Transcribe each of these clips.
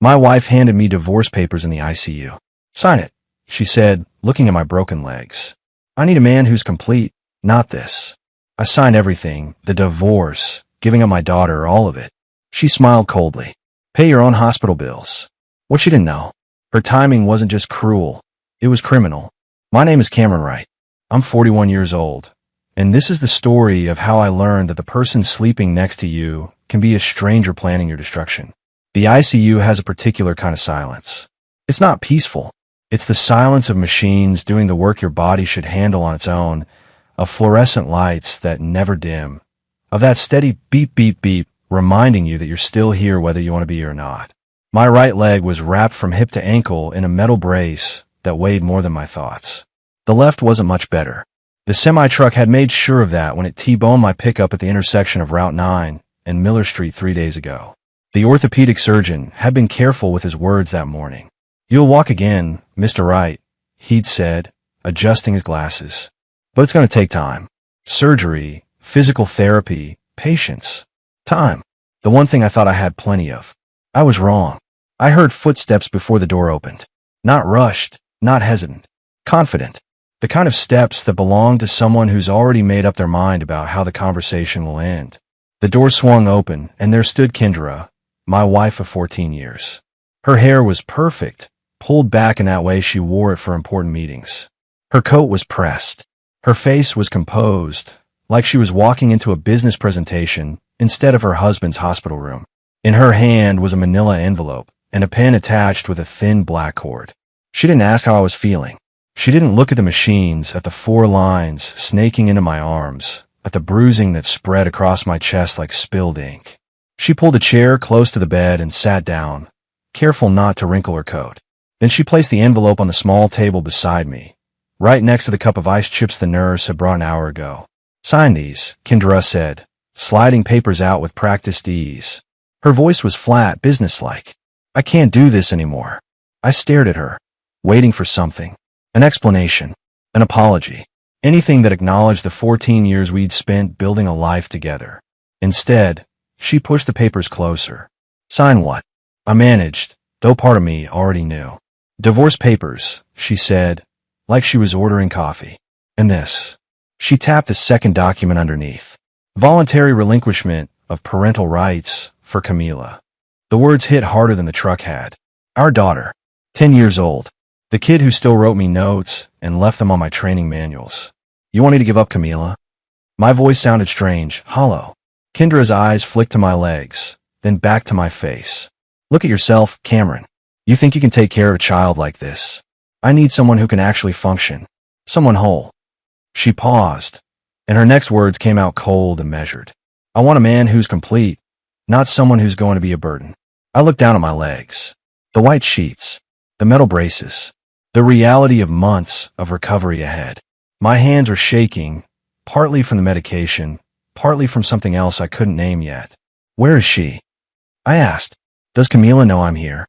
My wife handed me divorce papers in the ICU. Sign it, she said, looking at my broken legs. I need a man who's complete, not this. I signed everything, the divorce, giving up my daughter, all of it. She smiled coldly. Pay your own hospital bills. What she didn't know. Her timing wasn't just cruel. It was criminal. My name is Cameron Wright. I'm 41 years old. And this is the story of how I learned that the person sleeping next to you can be a stranger planning your destruction. The ICU has a particular kind of silence. It's not peaceful. It's the silence of machines doing the work your body should handle on its own, of fluorescent lights that never dim, of that steady beep, beep, beep, reminding you that you're still here whether you want to be here or not. My right leg was wrapped from hip to ankle in a metal brace that weighed more than my thoughts. The left wasn't much better. The semi-truck had made sure of that when it T-boned my pickup at the intersection of Route 9 and Miller Street 3 days ago. The orthopedic surgeon had been careful with his words that morning. You'll walk again, Mr. Wright, he'd said, adjusting his glasses. But it's going to take time. Surgery, physical therapy, patience. Time. The one thing I thought I had plenty of. I was wrong. I heard footsteps before the door opened. Not rushed, not hesitant. Confident. The kind of steps that belong to someone who's already made up their mind about how the conversation will end. The door swung open, and there stood Kendra, my wife of 14 years. Her hair was perfect, pulled back in that way she wore it for important meetings. Her coat was pressed. Her face was composed, like she was walking into a business presentation instead of her husband's hospital room. In her hand was a manila envelope and a pen attached with a thin black cord. She didn't ask how I was feeling. She didn't look at the machines, at the 4 lines snaking into my arms, at the bruising that spread across my chest like spilled ink. She pulled a chair close to the bed and sat down, careful not to wrinkle her coat. Then she placed the envelope on the small table beside me, right next to the cup of ice chips the nurse had brought an hour ago. Sign these, Kendra said, sliding papers out with practiced ease. Her voice was flat, businesslike. I can't do this anymore. I stared at her, waiting for something. An explanation. An apology. Anything that acknowledged the 14 years we'd spent building a life together. Instead, she pushed the papers closer. Sign what? I managed, though part of me already knew. Divorce papers, she said, like she was ordering coffee. And this. She tapped a second document underneath. Voluntary relinquishment of parental rights for Camila. The words hit harder than the truck had. Our daughter. 10 years old. The kid who still wrote me notes and left them on my training manuals. You want me to give up Camila? My voice sounded strange, hollow. Kendra's eyes flicked to my legs, then back to my face. Look at yourself, Cameron. You think you can take care of a child like this? I need someone who can actually function. Someone whole. She paused, and her next words came out cold and measured. I want a man who's complete, not someone who's going to be a burden. I looked down at my legs. The white sheets. The metal braces. The reality of months of recovery ahead. My hands were shaking, partly from the medication, partly from something else I couldn't name yet. Where is she? I asked. Does Camila know I'm here?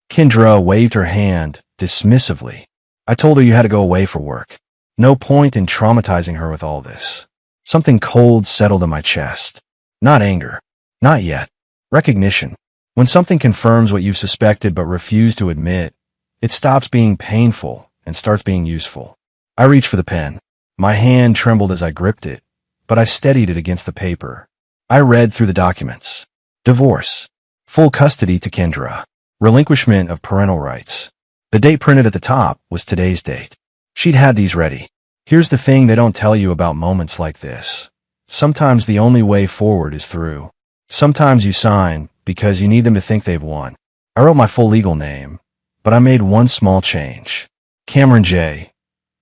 Kendra waved her hand dismissively. I told her you had to go away for work. No point in traumatizing her with all this. Something cold settled in my chest. Not anger. Not yet. Recognition. When something confirms what you've suspected but refuse to admit, it stops being painful and starts being useful. I reached for the pen. My hand trembled as I gripped it, but I steadied it against the paper. I read through the documents. Divorce. Full custody to Kendra. Relinquishment of parental rights. The date printed at the top was today's date. She'd had these ready. Here's the thing they don't tell you about moments like this. Sometimes the only way forward is through. Sometimes you sign because you need them to think they've won. I wrote my full legal name, but I made one small change. Cameron J.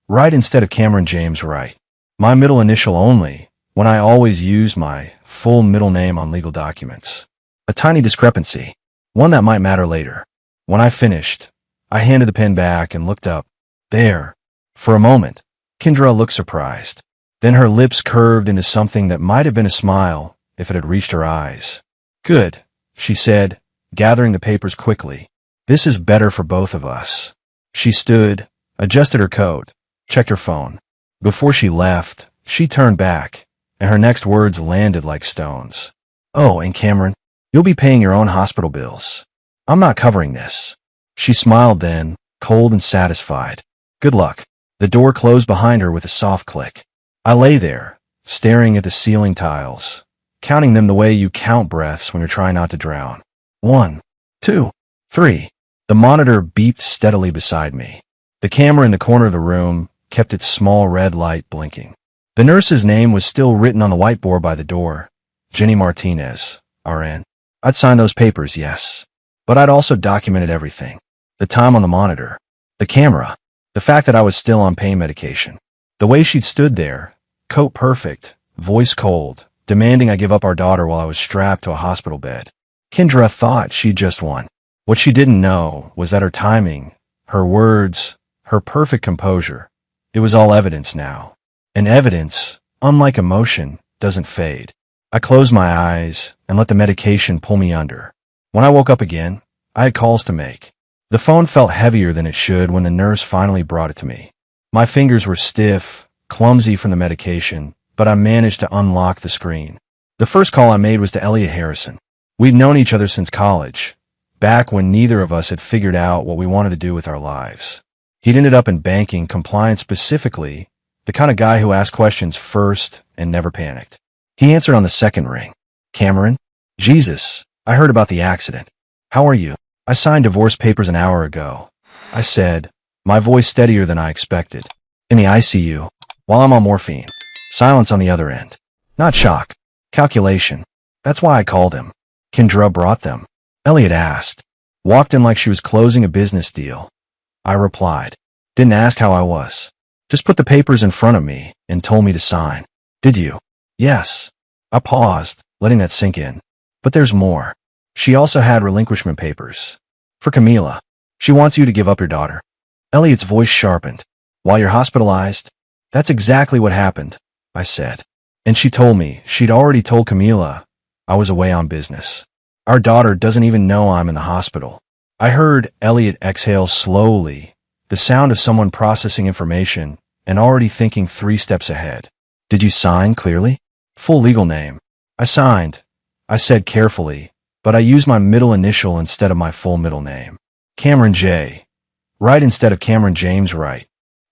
Wright instead of Cameron James Wright. My middle initial only, when I always use my full middle name on legal documents. A tiny discrepancy, one that might matter later. When I finished, I handed the pen back and looked up. There. For a moment, Kendra looked surprised. Then her lips curved into something that might have been a smile if it had reached her eyes. Good, she said, gathering the papers quickly. This is better for both of us. She stood, adjusted her coat, checked her phone. Before she left, she turned back, and her next words landed like stones. Oh, and Cameron, you'll be paying your own hospital bills. I'm not covering this. She smiled then, cold and satisfied. Good luck. The door closed behind her with a soft click. I lay there, staring at the ceiling tiles, counting them the way you count breaths when you're trying not to drown. 1, 2, 3. The monitor beeped steadily beside me. The camera in the corner of the room kept its small red light blinking. The nurse's name was still written on the whiteboard by the door. Jenny Martinez, RN. I'd signed those papers, yes. But I'd also documented everything. The time on the monitor. The camera. The fact that I was still on pain medication. The way she'd stood there, coat perfect, voice cold, demanding I give up our daughter while I was strapped to a hospital bed. Kendra thought she'd just won. What she didn't know was that her timing, her words, her perfect composure, it was all evidence now. And evidence, unlike emotion, doesn't fade. I closed my eyes and let the medication pull me under. When I woke up again, I had calls to make. The phone felt heavier than it should when the nurse finally brought it to me. My fingers were stiff, clumsy from the medication, but I managed to unlock the screen. The first call I made was to Elliot Harrison. We'd known each other since college, back when neither of us had figured out what we wanted to do with our lives. He'd ended up in banking, compliance specifically, the kind of guy who asked questions first and never panicked. He answered on the second ring. Cameron? Jesus, I heard about the accident. How are you? I signed divorce papers an hour ago. I said, my voice steadier than I expected. In the ICU, while I'm on morphine. Silence on the other end. Not shock. Calculation. That's why I called him. Kendra brought them. Elliot asked. Walked in like she was closing a business deal. I replied. Didn't ask how I was. Just put the papers in front of me and told me to sign. Did you? Yes. I paused, letting that sink in. But there's more. She also had relinquishment papers. For Camila. She wants you to give up your daughter. Elliot's voice sharpened. While you're hospitalized? That's exactly what happened, I said. And she told me she'd already told Camila I was away on business. Our daughter doesn't even know I'm in the hospital. I heard Elliot exhale slowly, the sound of someone processing information and already thinking 3 steps ahead. Did you sign clearly? Full legal name. I signed, I said carefully, but I used my middle initial instead of my full middle name. Cameron J. Wright instead of Cameron James Wright.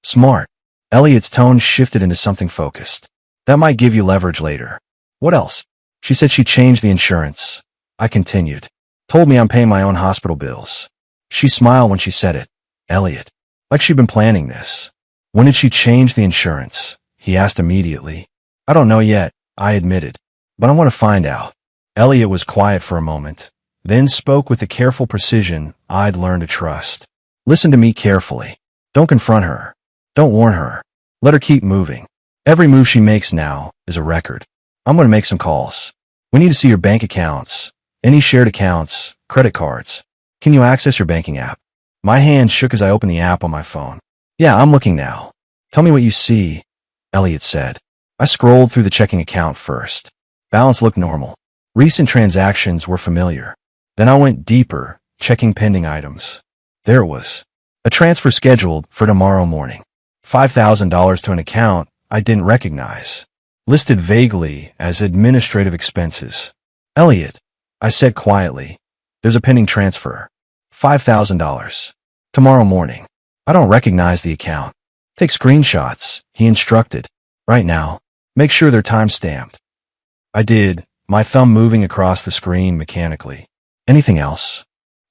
Smart. Elliot's tone shifted into something focused. That might give you leverage later. What else? She said she changed the insurance. I continued. Told me I'm paying my own hospital bills. She smiled when she said it. Elliot. Like she'd been planning this. When did she change the insurance? He asked immediately. I don't know yet, I admitted. But I want to find out. Elliot was quiet for a moment, then spoke with the careful precision I'd learned to trust. Listen to me carefully. Don't confront her. Don't warn her. Let her keep moving. Every move she makes now is a record. I'm going to make some calls. We need to see your bank accounts, any shared accounts, credit cards. Can you access your banking app? My hand shook as I opened the app on my phone. Yeah, I'm looking now. Tell me what you see, Elliot said. I scrolled through the checking account first. Balance looked normal. Recent transactions were familiar. Then I went deeper, checking pending items. There it was. A transfer scheduled for tomorrow morning. $5,000 to an account I didn't recognize. Listed vaguely as administrative expenses. Elliot, I said quietly, there's a pending transfer. $5,000. Tomorrow morning. I don't recognize the account. Take screenshots, he instructed. Right now. Make sure they're time-stamped. I did, my thumb moving across the screen mechanically. Anything else?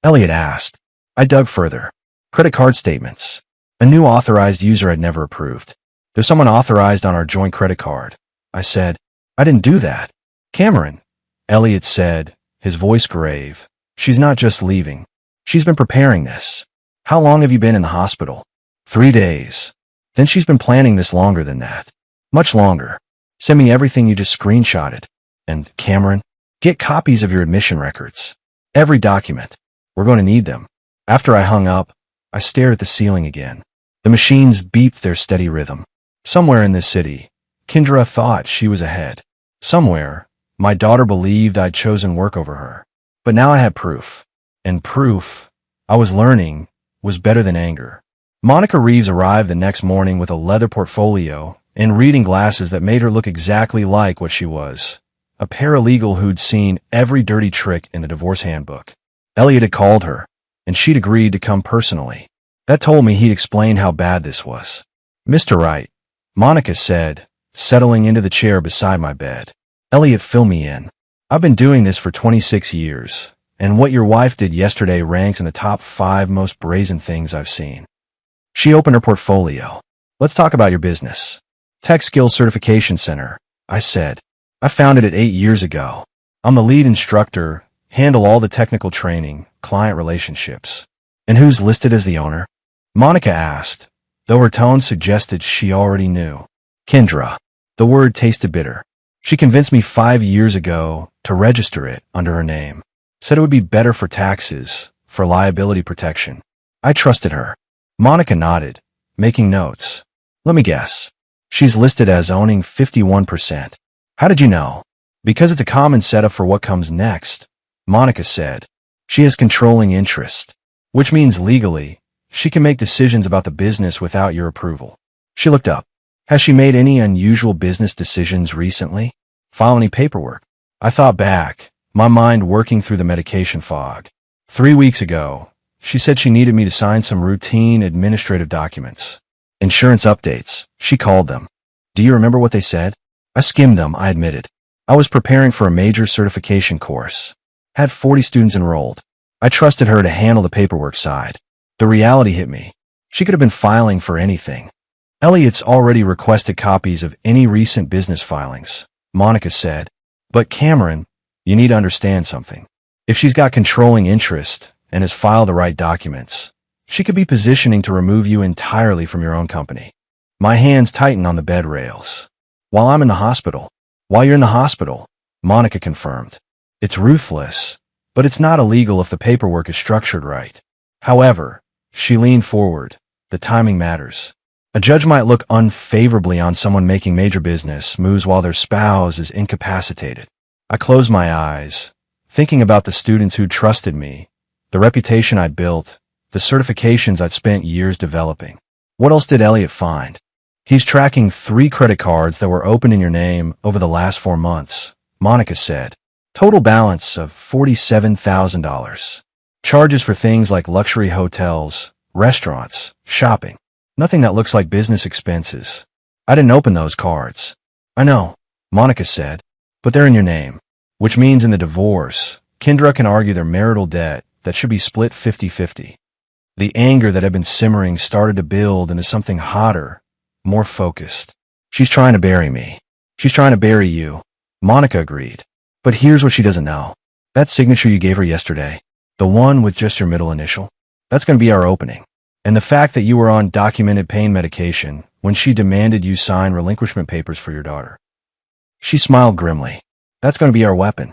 Elliot asked. I dug further. Credit card statements. A new authorized user I'd never approved. There's someone authorized on our joint credit card. I said, I didn't do that. Cameron, Elliot said, his voice grave. She's not just leaving. She's been preparing this. How long have you been in the hospital? 3 days. Then she's been planning this longer than that. Much longer. Send me everything you just screenshotted. And, Cameron, get copies of your admission records. Every document. We're going to need them. After I hung up, I stared at the ceiling again. The machines beeped their steady rhythm. Somewhere in this city, Kendra thought she was ahead. Somewhere, my daughter believed I'd chosen work over her. But now I had proof. And proof, I was learning, was better than anger. Monica Reeves arrived the next morning with a leather portfolio and reading glasses that made her look exactly like what she was. A paralegal who'd seen every dirty trick in the divorce handbook. Elliot had called her, and she'd agreed to come personally. That told me he'd explained how bad this was. Mr. Wright, Monica said, settling into the chair beside my bed. Elliot, fill me in. I've been doing this for 26 years, and what your wife did yesterday ranks in the top 5 most brazen things I've seen. She opened her portfolio. Let's talk about your business. Tech Skills Certification Center, I said. I founded it 8 years ago. I'm the lead instructor, handle all the technical training, client relationships. And who's listed as the owner? Monica asked, though her tone suggested she already knew. Kendra. The word tasted bitter. She convinced me 5 years ago to register it under her name. Said it would be better for taxes, for liability protection. I trusted her. Monica nodded, making notes. Let me guess. She's listed as owning 51%. How did you know? Because it's a common setup for what comes next, Monica said. She has controlling interest, which means legally, she can make decisions about the business without your approval. She looked up. Has she made any unusual business decisions recently? File any paperwork? I thought back, my mind working through the medication fog. 3 weeks ago, she said she needed me to sign some routine administrative documents. Insurance updates, she called them. Do you remember what they said? I skimmed them, I admitted. I was preparing for a major certification course. Had 40 students enrolled. I trusted her to handle the paperwork side. The reality hit me. She could have been filing for anything. Elliot's already requested copies of any recent business filings, Monica said. But Cameron, you need to understand something. If she's got controlling interest and has filed the right documents, she could be positioning to remove you entirely from your own company. My hands tightened on the bed rails. While I'm in the hospital. While you're in the hospital, Monica confirmed. It's ruthless, but it's not illegal if the paperwork is structured right. However, she leaned forward. The timing matters. A judge might look unfavorably on someone making major business moves while their spouse is incapacitated. I closed my eyes, thinking about the students who trusted me, the reputation I'd built, the certifications I'd spent years developing. What else did Elliot find? He's tracking 3 credit cards that were opened in your name over the last 4 months, Monica said. Total balance of $47,000. Charges for things like luxury hotels, restaurants, shopping. Nothing that looks like business expenses. I didn't open those cards. I know, Monica said, but they're in your name, which means in the divorce, Kendra can argue their marital debt that should be split 50-50. The anger that had been simmering started to build into something hotter, more focused. She's trying to bury me. She's trying to bury you. Monica agreed. But here's what she doesn't know. That signature you gave her yesterday, the one with just your middle initial, that's going to be our opening. And the fact that you were on documented pain medication when she demanded you sign relinquishment papers for your daughter. She smiled grimly. That's going to be our weapon.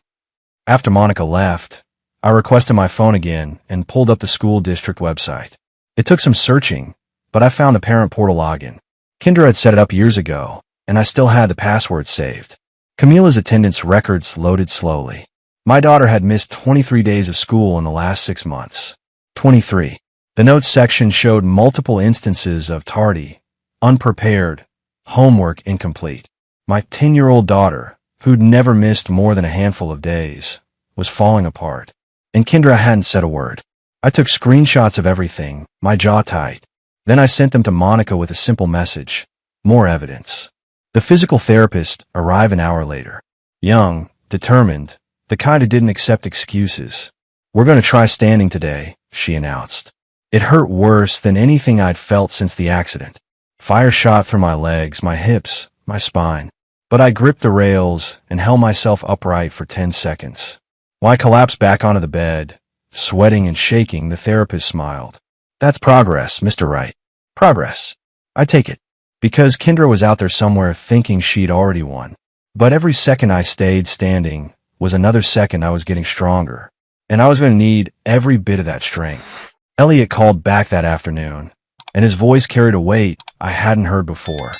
After Monica left, I requested my phone again and pulled up the school district website. It took some searching, but I found the parent portal login. Kendra had set it up years ago, and I still had the password saved. Camila's attendance records loaded slowly. My daughter had missed 23 days of school in the last 6 months. 23. The notes section showed multiple instances of tardy, unprepared, homework incomplete. My 10-year-old daughter, who'd never missed more than a handful of days, was falling apart. And Kendra hadn't said a word. I took screenshots of everything, my jaw tight. Then I sent them to Monica with a simple message. More evidence. The physical therapist arrived an hour later. Young, determined, the kind who didn't accept excuses. We're going to try standing today, she announced. It hurt worse than anything I'd felt since the accident. Fire shot through my legs, my hips, my spine. But I gripped the rails and held myself upright for 10 seconds. When I collapsed back onto the bed, sweating and shaking, the therapist smiled. That's progress, Mr. Wright. Progress. I take it. Because Kendra was out there somewhere thinking she'd already won. But every second I stayed standing was another second I was getting stronger. And I was going to need every bit of that strength. Elliot called back that afternoon, and his voice carried a weight I hadn't heard before.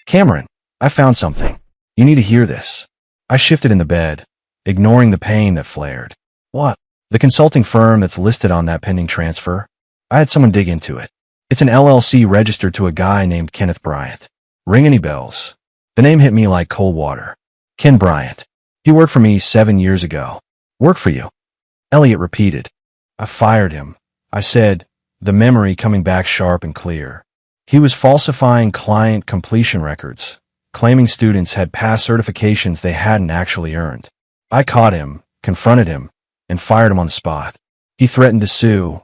Cameron, I found something. You need to hear this. I shifted in the bed, ignoring the pain that flared. What? The consulting firm that's listed on that pending transfer? I had someone dig into it. It's an LLC registered to a guy named Kenneth Bryant. Ring any bells? The name hit me like cold water. Ken Bryant. He worked for me 7 years ago. Worked for you? Elliot repeated. I fired him, I said, the memory coming back sharp and clear. He was falsifying client completion records, claiming students had passed certifications they hadn't actually earned. I caught him, confronted him, and fired him on the spot. He threatened to sue,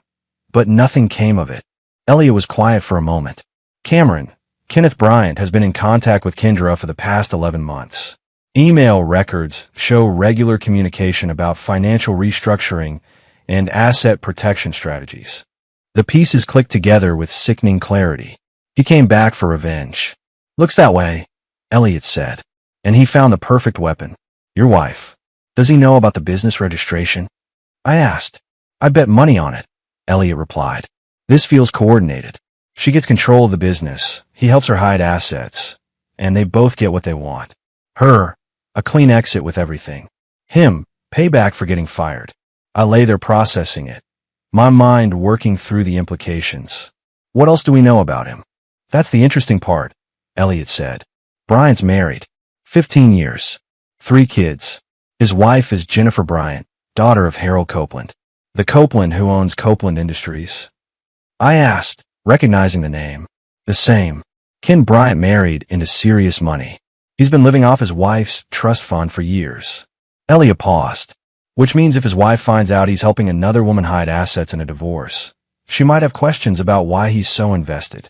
but nothing came of it. Elliot was quiet for a moment. Cameron, Kenneth Bryant has been in contact with Kendra for the past 11 months. Email records show regular communication about financial restructuring and asset protection strategies. The pieces clicked together with sickening clarity. He came back for revenge. Looks that way, Elliot said. And he found the perfect weapon. Your wife. Does he know about the business registration? I asked. I bet money on it, Elliot replied. This feels coordinated. She gets control of the business, he helps her hide assets, and they both get what they want. Her, a clean exit with everything. Him, payback for getting fired. I lay there processing it, my mind working through the implications. What else do we know about him? That's the interesting part, Elliot said. Bryant's married. 15 years. 3 kids. His wife is Jennifer Bryant, daughter of Harold Copeland. The Copeland who owns Copeland Industries. I asked, recognizing the name. The same. Ken Bryant married into serious money. He's been living off his wife's trust fund for years. Elliot paused. Which means if his wife finds out he's helping another woman hide assets in a divorce, she might have questions about why he's so invested.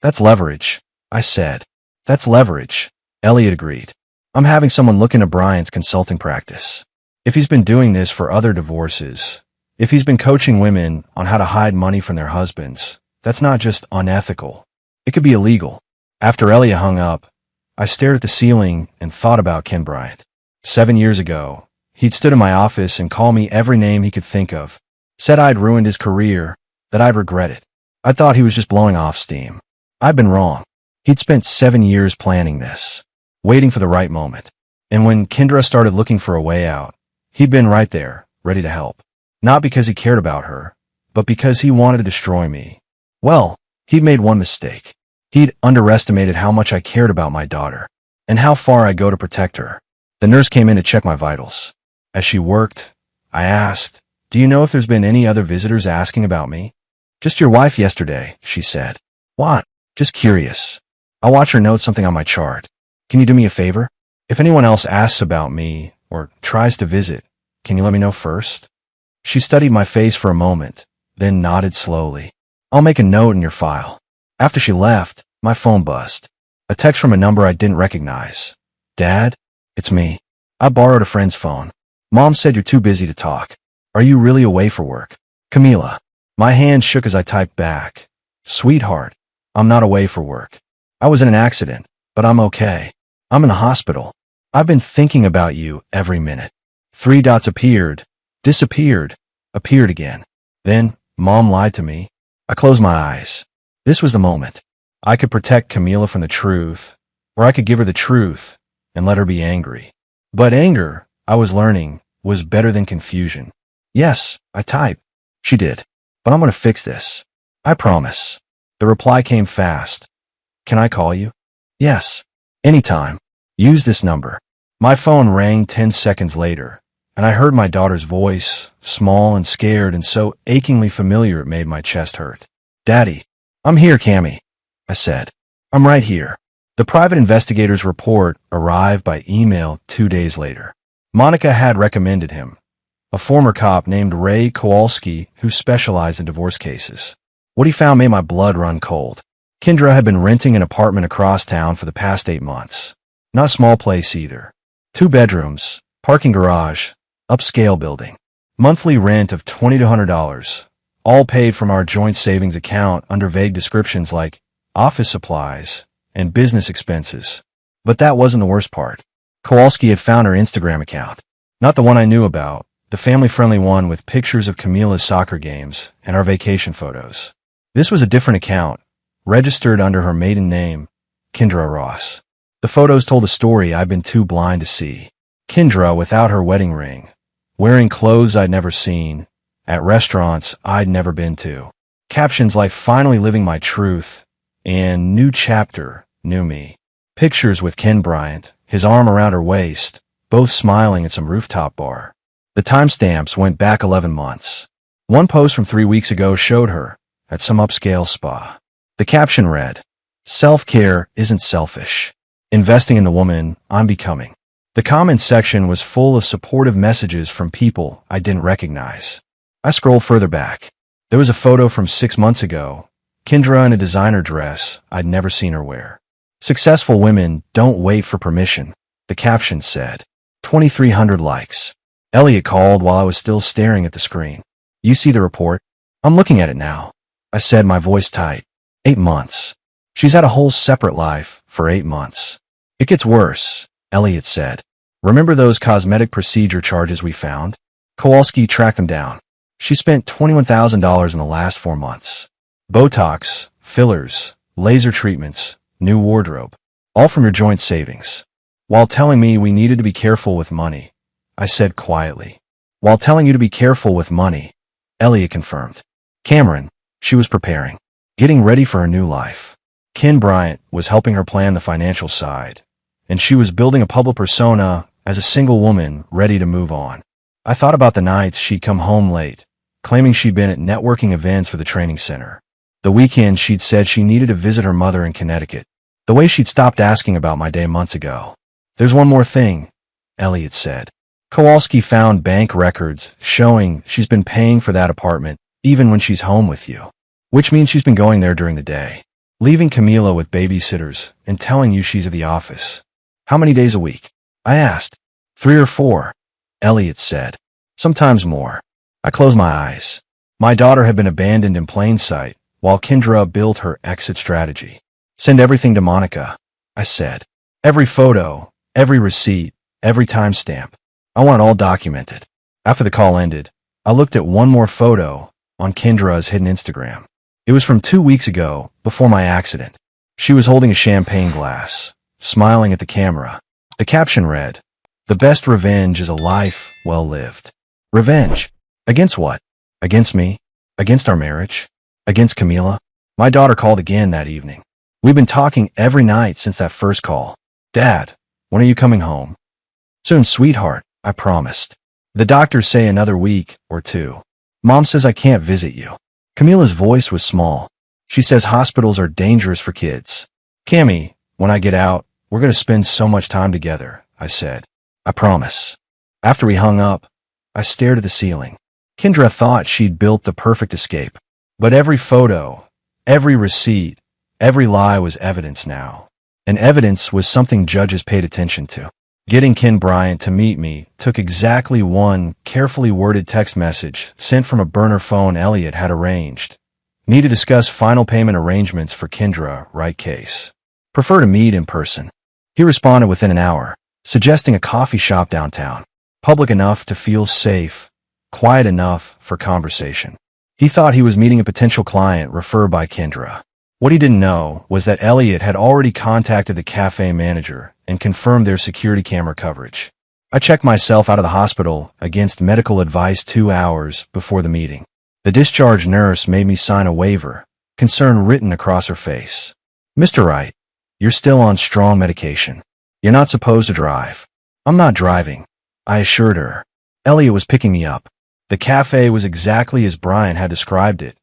That's leverage, I said. That's leverage, Elliot agreed. I'm having someone look into Bryant's consulting practice. If he's been doing this for other divorces, if he's been coaching women on how to hide money from their husbands, that's not just unethical. It could be illegal. After Elliot hung up, I stared at the ceiling and thought about Ken Bryant. 7 years ago, he'd stood in my office and called me every name he could think of, said I'd ruined his career, that I'd regret it. I thought he was just blowing off steam. I'd been wrong. He'd spent 7 years planning this, waiting for the right moment. And when Kendra started looking for a way out, he'd been right there, ready to help. Not because he cared about her, but because he wanted to destroy me. Well, he'd made one mistake. He'd underestimated how much I cared about my daughter, and how far I'd go to protect her. The nurse came in to check my vitals. As she worked, I asked, "Do you know if there's been any other visitors asking about me?" "Just your wife yesterday," she said. "What?" "Just curious. I'll watch her note something on my chart. Can you do me a favor? If anyone else asks about me, or tries to visit, can you let me know first?" She studied my face for a moment, then nodded slowly. "I'll make a note in your file." After she left, my phone buzzed. A text from a number I didn't recognize. "Dad? It's me. I borrowed a friend's phone. Mom said you're too busy to talk. Are you really away for work? Camila." My hand shook as I typed back. "Sweetheart, I'm not away for work. I was in an accident, but I'm okay. I'm in the hospital. I've been thinking about you every minute." 3 dots appeared, disappeared, appeared again. Then, Mom lied to me. I closed my eyes. This was the moment. I could protect Camila from the truth, or I could give her the truth and let her be angry. But anger, I was learning, was better than confusion. "Yes," I typed. She did. "But I'm going to fix this. I promise." The reply came fast. "Can I call you?" "Yes. Anytime. Use this number." My phone rang 10 seconds later, and I heard my daughter's voice, small and scared and so achingly familiar it made my chest hurt. "Daddy, I'm here, Cammy," I said. "I'm right here." The private investigator's report arrived by email 2 days later. Monica had recommended him, a former cop named Ray Kowalski who specialized in divorce cases. What he found made my blood run cold. Kendra had been renting an apartment across town for the past 8 months. Not a small place either. 2 bedrooms, parking garage, upscale building. Monthly rent of $20 to $100, all paid from our joint savings account under vague descriptions like office supplies and business expenses. But that wasn't the worst part. Kowalski had found her Instagram account. Not the one I knew about, the family-friendly one with pictures of Camila's soccer games and our vacation photos. This was a different account, registered under her maiden name, Kendra Ross. The photos told a story I'd been too blind to see. Kendra without her wedding ring, wearing clothes I'd never seen, at restaurants I'd never been to. Captions like "Finally living my truth" and "New chapter, new me." Pictures with Ken Bryant, his arm around her waist, both smiling at some rooftop bar. The timestamps went back 11 months. One post from 3 weeks ago showed her at some upscale spa. The caption read, "Self-care isn't selfish. Investing in the woman I'm becoming." The comments section was full of supportive messages from people I didn't recognize. I scrolled further back. There was a photo from 6 months ago, Kendra in a designer dress I'd never seen her wear. "Successful women don't wait for permission," the caption said. 2,300 likes. Elliot called while I was still staring at the screen. "You see the report?" "I'm looking at it now," I said, my voice tight. 8 months. She's had a whole separate life for 8 months. "It gets worse," Elliot said. "Remember those cosmetic procedure charges we found?" Kowalski tracked them down. She spent $21,000 in the last 4 months. Botox, fillers, laser treatments, new wardrobe, all from your joint savings. While telling me we needed to be careful with money, I said quietly. "While telling you to be careful with money," Elliot confirmed. Cameron, she was preparing, getting ready for her new life. Ken Bryant was helping her plan the financial side, and she was building a public persona as a single woman ready to move on. I thought about the nights she'd come home late, claiming she'd been at networking events for the training center. The weekend she'd said she needed to visit her mother in Connecticut. The way she'd stopped asking about my day months ago. "There's one more thing," Elliot said. "Kowalski found bank records showing she's been paying for that apartment even when she's home with you, which means she's been going there during the day, leaving Camila with babysitters and telling you she's at the office." "How many days a week?" I asked. 3 or 4, Elliot said. "Sometimes more." I closed my eyes. My daughter had been abandoned in plain sight while Kendra built her exit strategy. "Send everything to Monica," I said. "Every photo, every receipt, every timestamp. I want it all documented." After the call ended, I looked at one more photo on Kendra's hidden Instagram. It was from 2 weeks ago, before my accident. She was holding a champagne glass, smiling at the camera. The caption read, "The best revenge is a life well lived." Revenge? Against what? Against me? Against our marriage? Against Camila? My daughter called again that evening. We've been talking every night since that first call. "Dad, when are you coming home?" "Soon, sweetheart, I promised. The doctors say another week or 2. Mom says I can't visit you." Camila's voice was small. "She says hospitals are dangerous for kids." "Cammy, when I get out, we're going to spend so much time together," I said. "I promise." After we hung up, I stared at the ceiling. Kendra thought she'd built the perfect escape. But every photo, every receipt, every lie was evidence now. And evidence was something judges paid attention to. Getting Ken Bryant to meet me took exactly one carefully worded text message sent from a burner phone Elliot had arranged. "Need to discuss final payment arrangements for Kendra, right case. Prefer to meet in person." He responded within an hour, suggesting a coffee shop downtown, public enough to feel safe, quiet enough for conversation. He thought he was meeting a potential client referred by Kendra. What he didn't know was that Elliot had already contacted the cafe manager and confirmed their security camera coverage. I checked myself out of the hospital against medical advice 2 hours before the meeting. The discharge nurse made me sign a waiver, concern written across her face. "Mr. Wright, you're still on strong medication. You're not supposed to drive." "I'm not driving," I assured her. Elliot was picking me up. The cafe was exactly as Brian had described it.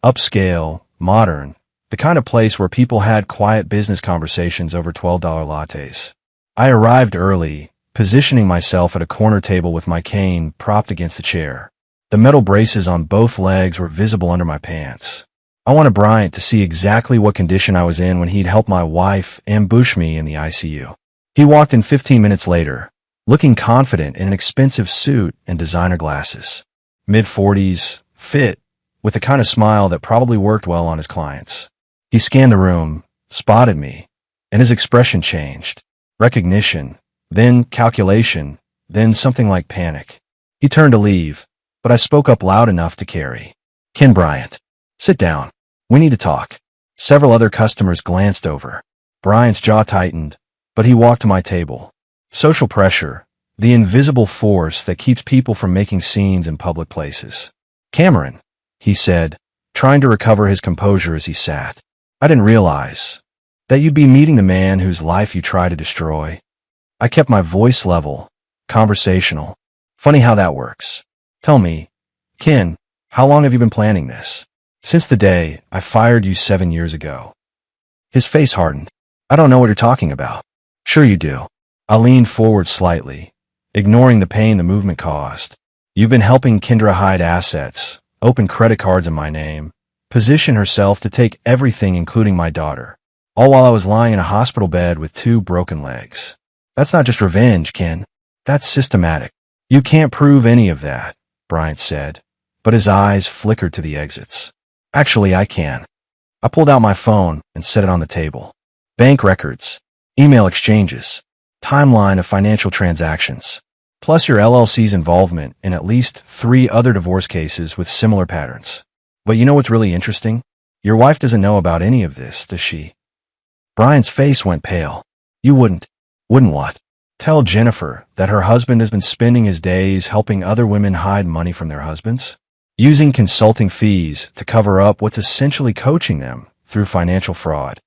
Upscale, modern, the kind of place where people had quiet business conversations over $12 lattes. I arrived early, positioning myself at a corner table with my cane propped against the chair. The metal braces on both legs were visible under my pants. I wanted Bryant to see exactly what condition I was in when he'd helped my wife ambush me in the ICU. He walked in 15 minutes later, looking confident in an expensive suit and designer glasses. Mid-40s, fit, with the kind of smile that probably worked well on his clients. He scanned the room, spotted me, and his expression changed. Recognition, then calculation, then something like panic. He turned to leave, but I spoke up loud enough to carry. "Ken Bryant, sit down. We need to talk." Several other customers glanced over. Bryant's jaw tightened, but he walked to my table. Social pressure, the invisible force that keeps people from making scenes in public places. "Cameron," he said, trying to recover his composure as he sat. "I didn't realize that you'd be meeting the man whose life you try to destroy." I kept my voice level, conversational. "Funny how that works. Tell me, Ken, How long have you been planning this? Since the day I fired you 7 years ago. His face hardened. I don't know what you're talking about. Sure you do. I leaned forward slightly, ignoring the pain the movement caused. You've been helping Kendra hide assets, open credit cards in my name, position herself to take everything including my daughter, all while I was lying in a hospital bed with 2 broken legs. That's not just revenge, Ken. That's systematic. You can't prove any of that, Bryant said, but his eyes flickered to the exits. Actually, I can. I pulled out my phone and set it on the table. Bank records, email exchanges, timeline of financial transactions, plus your LLC's involvement in at least 3 other divorce cases with similar patterns. But you know what's really interesting? Your wife doesn't know about any of this, does she? Brian's face went pale. You wouldn't. Wouldn't what? Tell Jennifer that her husband has been spending his days helping other women hide money from their husbands? Using consulting fees to cover up what's essentially coaching them through financial fraud.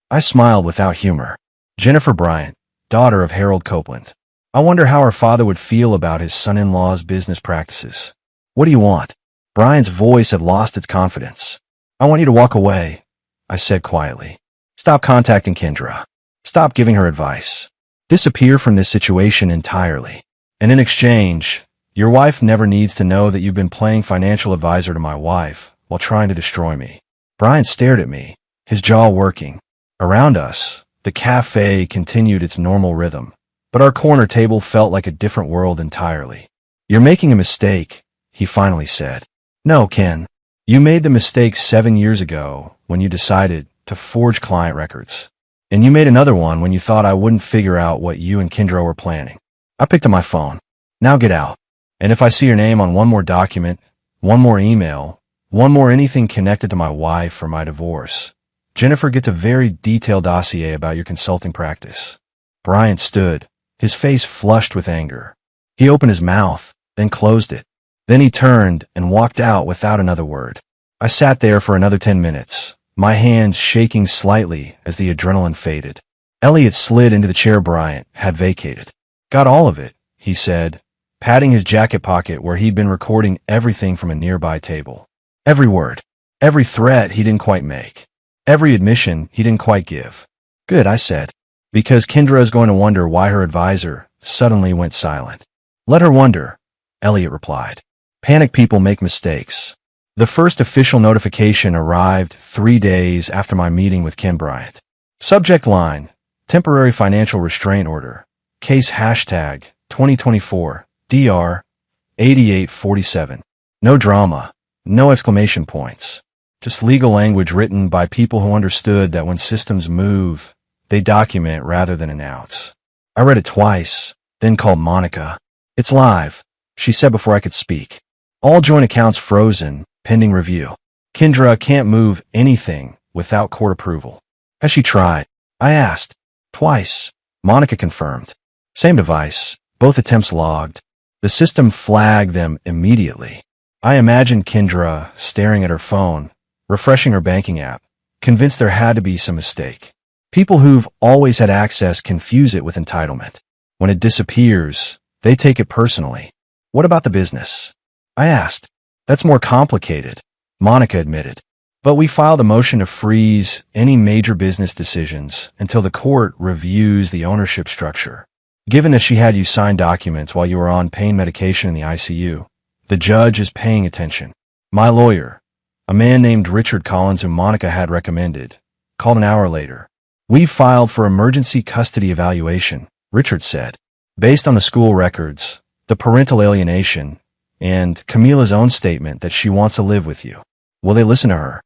I smiled without humor. Jennifer Bryant, daughter of Harold Copeland. I wonder how her father would feel about his son-in-law's business practices. What do you want? Brian's voice had lost its confidence. I want you to walk away, I said quietly. Stop contacting Kendra. Stop giving her advice. Disappear from this situation entirely. And in exchange, your wife never needs to know that you've been playing financial advisor to my wife while trying to destroy me. Brian stared at me, his jaw working. Around us, the cafe continued its normal rhythm, but our corner table felt like a different world entirely. You're making a mistake, he finally said. No, Ken. You made the mistake 7 years ago when you decided to forge client records. And you made another one when you thought I wouldn't figure out what you and Kendra were planning. I picked up my phone. Now get out. And if I see your name on one more document, one more email, one more anything connected to my wife or my divorce, Jennifer gets a very detailed dossier about your consulting practice. Bryant stood, his face flushed with anger. He opened his mouth, then closed it. Then he turned and walked out without another word. I sat there for another 10 minutes, my hands shaking slightly as the adrenaline faded. Elliot slid into the chair Bryant had vacated. Got all of it, he said, patting his jacket pocket where he'd been recording everything from a nearby table. Every word, every threat he didn't quite make, every admission he didn't quite give. Good, I said, because Kendra is going to wonder why her advisor suddenly went silent. Let her wonder, Elliot replied. Panic people make mistakes. The first official notification arrived 3 days after my meeting with Ken Bryant. Subject line, temporary financial restraint order, case hashtag 2024, DR 8847. No drama, no exclamation points. Just legal language written by people who understood that when systems move, they document rather than announce. I read it twice, then called Monica. It's live, she said before I could speak. All joint accounts frozen, pending review. Kendra can't move anything without court approval. Has she tried? I asked. Twice. Monica confirmed. Same device, both attempts logged. The system flagged them immediately. I imagined Kendra staring at her phone, refreshing her banking app, convinced there had to be some mistake. People who've always had access confuse it with entitlement. When it disappears, they take it personally. What about the business? I asked. That's more complicated, Monica admitted. But we filed a motion to freeze any major business decisions until the court reviews the ownership structure. Given that she had you sign documents while you were on pain medication in the ICU, the judge is paying attention. My lawyer, a man named Richard Collins who Monica had recommended, called an hour later. We filed for emergency custody evaluation, Richard said, based on the school records, the parental alienation, and Camila's own statement that she wants to live with you. Will they listen to her?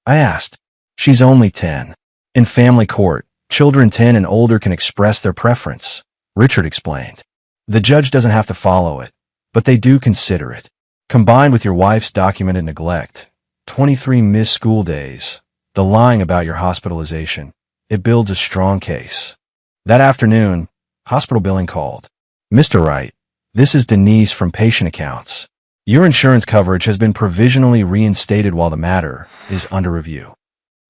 I asked. She's only 10. In family court, children 10 and older can express their preference, Richard explained. The judge doesn't have to follow it, but they do consider it. Combined with your wife's documented neglect, 23 missed school days, the lying about your hospitalization, it builds a strong case. That afternoon, hospital billing called. Mr. Wright, this is Denise from Patient Accounts. Your insurance coverage has been provisionally reinstated while the matter is under review.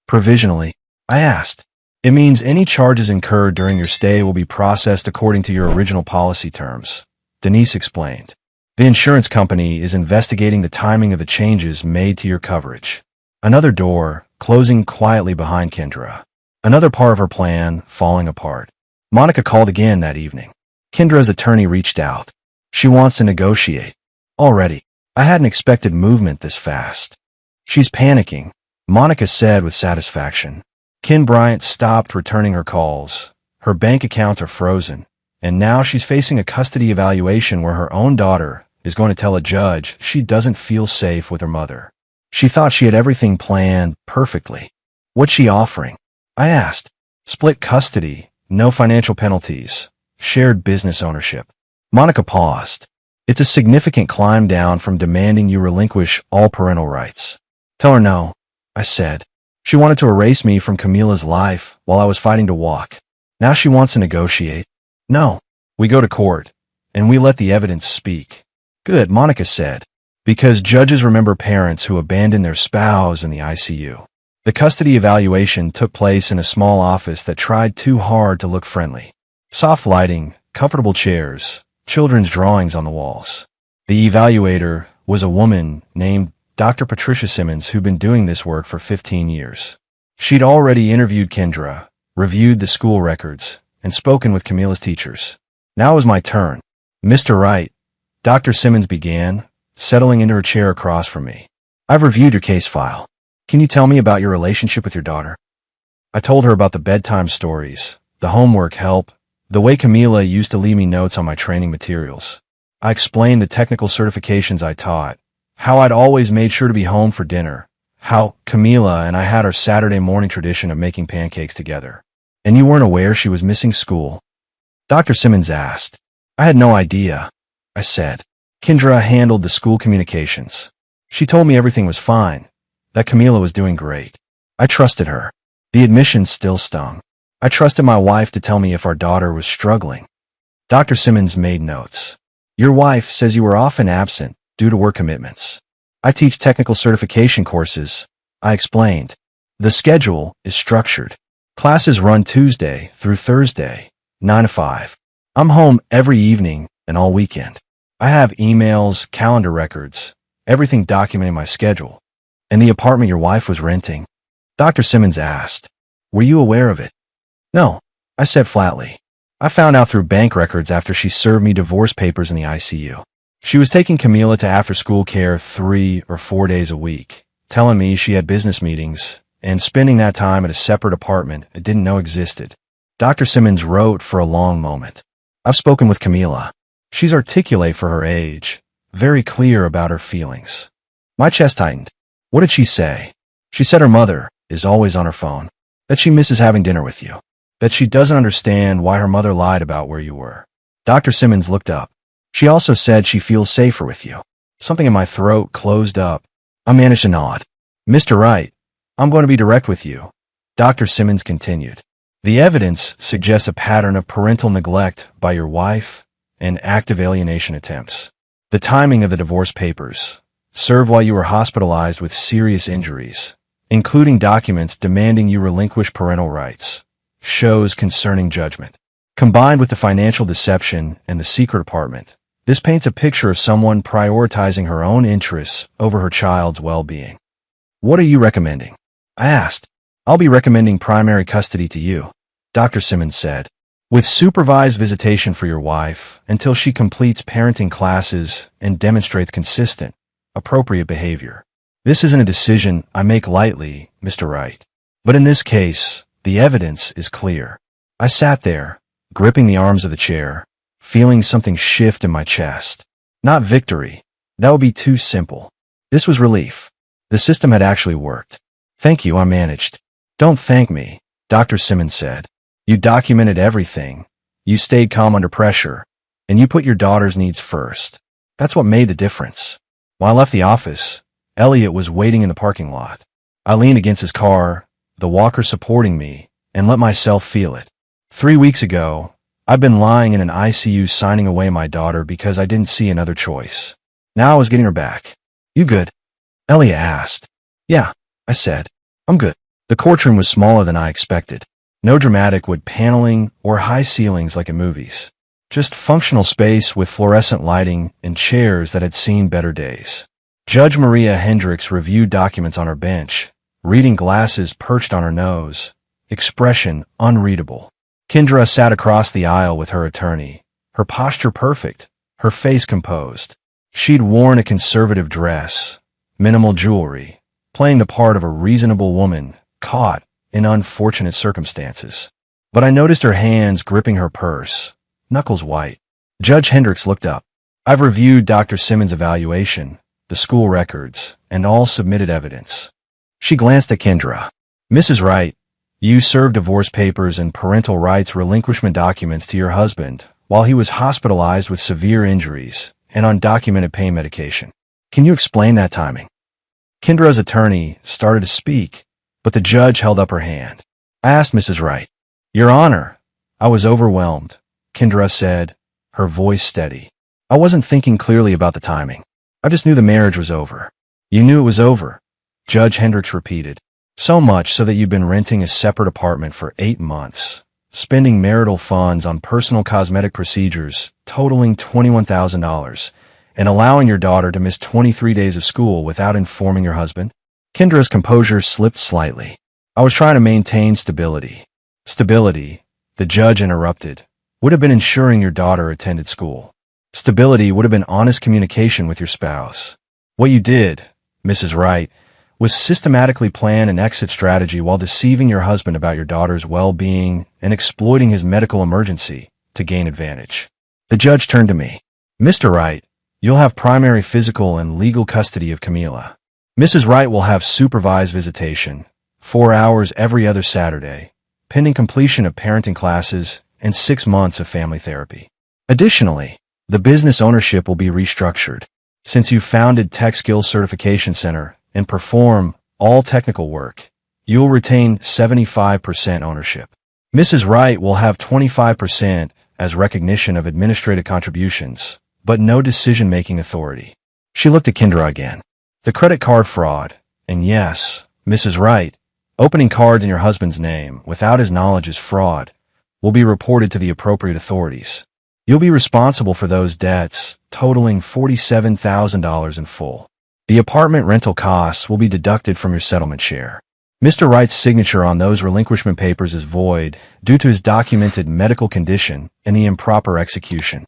Provisionally? I asked. It means any charges incurred during your stay will be processed according to your original policy terms, Denise explained. The insurance company is investigating the timing of the changes made to your coverage. Another door, closing quietly behind Kendra. Another part of her plan, falling apart. Monica called again that evening. Kendra's attorney reached out. She wants to negotiate. Already. I hadn't expected movement this fast. She's panicking, Monica said with satisfaction. Ken Bryant stopped returning her calls. Her bank accounts are frozen, and now she's facing a custody evaluation where her own daughter is going to tell a judge she doesn't feel safe with her mother. She thought she had everything planned perfectly. What's she offering? I asked. Split custody, no financial penalties, shared business ownership. Monica paused. It's a significant climb down from demanding you relinquish all parental rights. Tell her no, I said. She wanted to erase me from Camila's life while I was fighting to walk. Now she wants to negotiate. No, we go to court, and we let the evidence speak. Good, Monica said, because judges remember parents who abandon their spouse in the ICU. The custody evaluation took place in a small office that tried too hard to look friendly. Soft lighting, comfortable chairs, children's drawings on the walls. The evaluator was a woman named Dr. Patricia Simmons who'd been doing this work for 15 years. She'd already interviewed Kendra, reviewed the school records, and spoken with Camila's teachers. Now it was my turn. Mr. Wright, Dr. Simmons began, settling into her chair across from me. I've reviewed your case file. Can you tell me about your relationship with your daughter? I told her about the bedtime stories, the homework help, the way Camila used to leave me notes on my training materials. I explained the technical certifications I taught, how I'd always made sure to be home for dinner, how Camila and I had our Saturday morning tradition of making pancakes together. And you weren't aware she was missing school? Dr. Simmons asked. I had no idea, I said. Kendra handled the school communications. She told me everything was fine, that Camila was doing great. I trusted her. The admission still stung. I trusted my wife to tell me if our daughter was struggling. Dr. Simmons made notes. Your wife says you were often absent due to work commitments. I teach technical certification courses, I explained. The schedule is structured. Classes run Tuesday through Thursday, 9 to 5. I'm home every evening and all weekend. I have emails, calendar records, everything documenting my schedule. And the apartment your wife was renting? Dr. Simmons asked. Were you aware of it? No, I said flatly. I found out through bank records after she served me divorce papers in the ICU. She was taking Camila to after-school care 3 or 4 days a week, telling me she had business meetings, and spending that time at a separate apartment I didn't know existed. Dr. Simmons wrote for a long moment. I've spoken with Camila. She's articulate for her age, very clear about her feelings. My chest tightened. What did she say? She said her mother is always on her phone, that she misses having dinner with you, that she doesn't understand why her mother lied about where you were. Dr. Simmons looked up. She also said she feels safer with you. Something in my throat closed up. I managed to nod. Mr. Wright, I'm going to be direct with you. Dr. Simmons continued. The evidence suggests a pattern of parental neglect by your wife and active alienation attempts. The timing of the divorce papers, served while you were hospitalized with serious injuries, including documents demanding you relinquish parental rights, shows concerning judgment. Combined with the financial deception and the secret apartment, this paints a picture of someone prioritizing her own interests over her child's well-being. What are you recommending? I asked. I'll be recommending primary custody to you, Dr. Simmons said, with supervised visitation for your wife until she completes parenting classes and demonstrates consistent, appropriate behavior. This isn't a decision I make lightly, Mr. Wright. But in this case, the evidence is clear. I sat there, gripping the arms of the chair, feeling something shift in my chest. Not victory. That would be too simple. This was relief. The system had actually worked. Thank you, I managed. Don't thank me, Dr. Simmons said. You documented everything. You stayed calm under pressure, and you put your daughter's needs first. That's what made the difference. When I left the office, Elliot was waiting in the parking lot. I leaned against his car, the walker supporting me, and let myself feel it. 3 weeks ago, I'd been lying in an ICU signing away my daughter because I didn't see another choice. Now I was getting her back. You good? Elliot asked. Yeah, I said. I'm good. The courtroom was smaller than I expected. No dramatic wood paneling or high ceilings like in movies. Just functional space with fluorescent lighting and chairs that had seen better days. Judge Maria Hendricks reviewed documents on her bench, reading glasses perched on her nose, expression unreadable. Kendra sat across the aisle with her attorney, her posture perfect, her face composed. She'd worn a conservative dress, minimal jewelry, playing the part of a reasonable woman caught in unfortunate circumstances. But I noticed her hands gripping her purse, knuckles white. Judge Hendricks looked up. I've reviewed Dr. Simmons' evaluation, the school records, and all submitted evidence. She glanced at Kendra. Mrs. Wright, you served divorce papers and parental rights relinquishment documents to your husband while he was hospitalized with severe injuries and on documented pain medication. Can you explain that timing? Kendra's attorney started to speak, but the judge held up her hand. I asked Mrs. Wright. Your Honor, I was overwhelmed, Kendra said, her voice steady. I wasn't thinking clearly about the timing. I just knew the marriage was over. You knew it was over, Judge Hendricks repeated. So much so that you've been renting a separate apartment for 8 months, spending marital funds on personal cosmetic procedures totaling $21,000, and allowing your daughter to miss 23 days of school without informing your husband? Kendra's composure slipped slightly. I was trying to maintain stability. Stability, the judge interrupted, would have been ensuring your daughter attended school. Stability would have been honest communication with your spouse. What you did, Mrs. Wright, was systematically plan an exit strategy while deceiving your husband about your daughter's well-being and exploiting his medical emergency to gain advantage. The judge turned to me. Mr. Wright, you'll have primary physical and legal custody of Camila. Mrs. Wright will have supervised visitation, 4 hours every other Saturday, pending completion of parenting classes and 6 months of family therapy. Additionally, the business ownership will be restructured. Since you founded Tech Skills Certification Center and perform all technical work, you'll retain 75% ownership. Mrs. Wright will have 25% as recognition of administrative contributions, but no decision-making authority. She looked at Kendra again. The credit card fraud, and yes, Mrs. Wright, opening cards in your husband's name without his knowledge is fraud, will be reported to the appropriate authorities. You'll be responsible for those debts, totaling $47,000 in full. The apartment rental costs will be deducted from your settlement share. Mr. Wright's signature on those relinquishment papers is void due to his documented medical condition and the improper execution.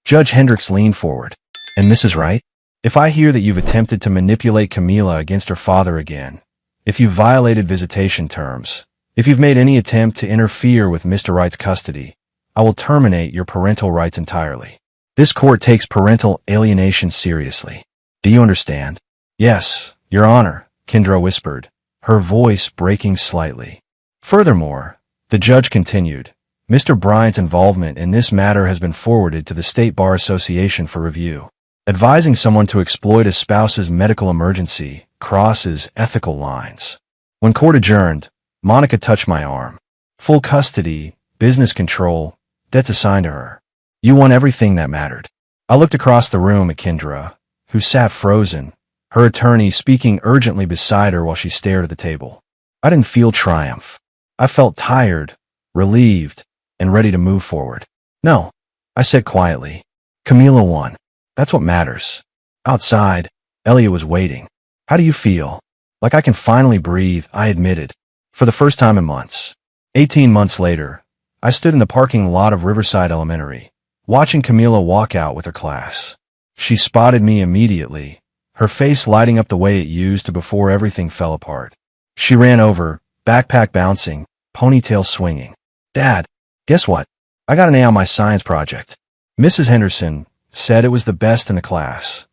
Judge Hendricks leaned forward. And Mrs. Wright, if I hear that you've attempted to manipulate Camila against her father again, if you've violated visitation terms, if you've made any attempt to interfere with Mr. Wright's custody, I will terminate your parental rights entirely. This court takes parental alienation seriously. Do you understand? Yes, Your Honor, Kendra whispered, her voice breaking slightly. Furthermore, the judge continued, Mr. Bryant's involvement in this matter has been forwarded to the State Bar Association for review. Advising someone to exploit a spouse's medical emergency crosses ethical lines. When court adjourned, Monica touched my arm. Full custody, business control, debts assigned to her. You won everything that mattered. I looked across the room at Kendra, who sat frozen, her attorney speaking urgently beside her while she stared at the table. I didn't feel triumph. I felt tired, relieved, and ready to move forward. No, I said quietly. Camila won. That's what matters. Outside, Elliot was waiting. How do you feel? Like I can finally breathe, I admitted. For the first time in months. 18 months later, I stood in the parking lot of Riverside Elementary, watching Camila walk out with her class. She spotted me immediately, her face lighting up the way it used to before everything fell apart. She ran over, backpack bouncing, ponytail swinging. Dad, guess what? I got an A on my science project. Mrs. Henderson said it was the best in the class.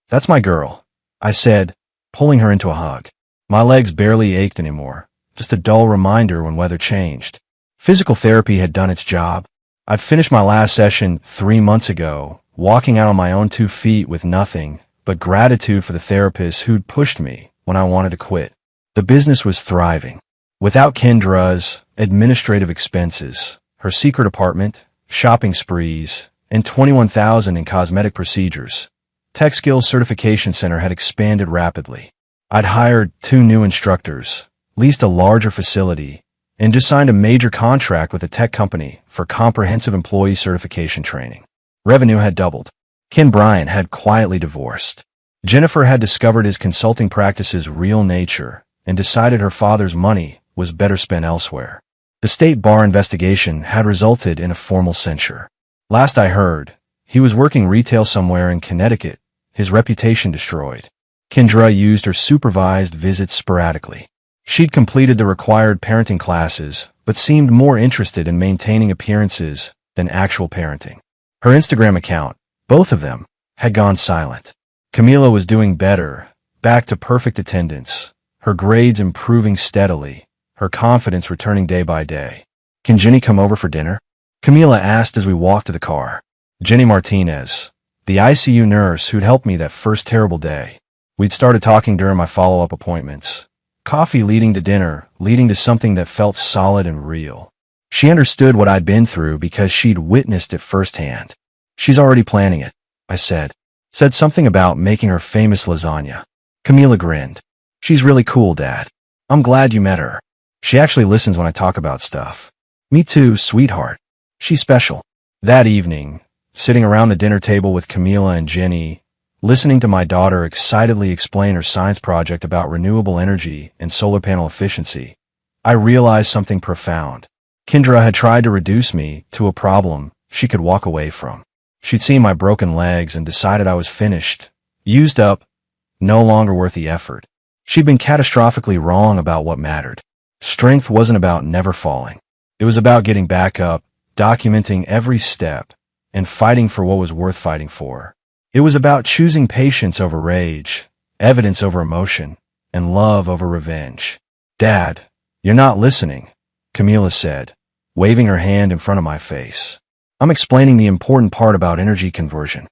That's my girl, I said, pulling her into a hug. My legs barely ached anymore, just a dull reminder when weather changed. Physical therapy had done its job. I'd finished my last session 3 months ago, walking out on my own 2 feet with nothing but gratitude for the therapist who'd pushed me when I wanted to quit. The business was thriving. Without Kendra's administrative expenses, her secret apartment, shopping sprees, and $21,000 in cosmetic procedures, Tech Skills Certification Center had expanded rapidly. I'd hired 2 new instructors, leased a larger facility, and just signed a major contract with a tech company for comprehensive employee certification training. Revenue had doubled. Ken Bryant had quietly divorced. Jennifer had discovered his consulting practice's real nature and decided her father's money was better spent elsewhere. The state bar investigation had resulted in a formal censure. Last I heard, he was working retail somewhere in Connecticut, his reputation destroyed. Kendra used her supervised visits sporadically. She'd completed the required parenting classes, but seemed more interested in maintaining appearances than actual parenting. Her Instagram account, both of them, had gone silent. Camila was doing better, back to perfect attendance, her grades improving steadily, her confidence returning day by day. "Can Jenny come over for dinner?" Camila asked as we walked to the car. Jenny Martinez, the ICU nurse who'd helped me that first terrible day. We'd started talking during my follow-up appointments. Coffee leading to dinner, leading to something that felt solid and real. She understood what I'd been through because she'd witnessed it firsthand. "She's already planning it," I said. Said something about making her famous lasagna. Camila grinned. "She's really cool, Dad. I'm glad you met her. She actually listens when I talk about stuff." "Me too, sweetheart. She's special." That evening, sitting around the dinner table with Camila and Jenny, listening to my daughter excitedly explain her science project about renewable energy and solar panel efficiency, I realized something profound. Kendra had tried to reduce me to a problem she could walk away from. She'd seen my broken legs and decided I was finished, used up, no longer worth the effort. She'd been catastrophically wrong about what mattered. Strength wasn't about never falling. It was about getting back up, documenting every step, and fighting for what was worth fighting for. It was about choosing patience over rage, evidence over emotion, and love over revenge. "Dad, you're not listening," Camila said, waving her hand in front of my face. "I'm explaining the important part about energy conversion."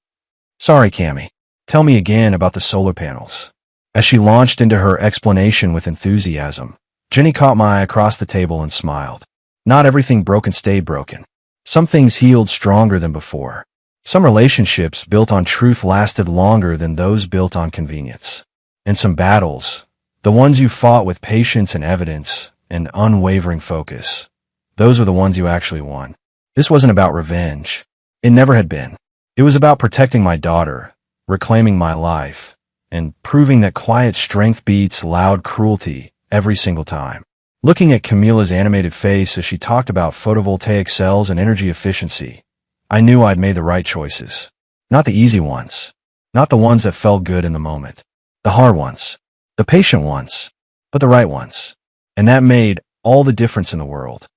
"Sorry, Cammy. Tell me again about the solar panels." As she launched into her explanation with enthusiasm, Jenny caught my eye across the table and smiled. "Not everything broken stayed broken. Some things healed stronger than before. Some relationships built on truth lasted longer than those built on convenience. And some battles, the ones you fought with patience and evidence and unwavering focus, those were the ones you actually won." This wasn't about revenge. It never had been. It was about protecting my daughter, reclaiming my life, and proving that quiet strength beats loud cruelty every single time. Looking at Camila's animated face as she talked about photovoltaic cells and energy efficiency, I knew I'd made the right choices. Not the easy ones. Not the ones that felt good in the moment. The hard ones. The patient ones. But the right ones. And that made all the difference in the world.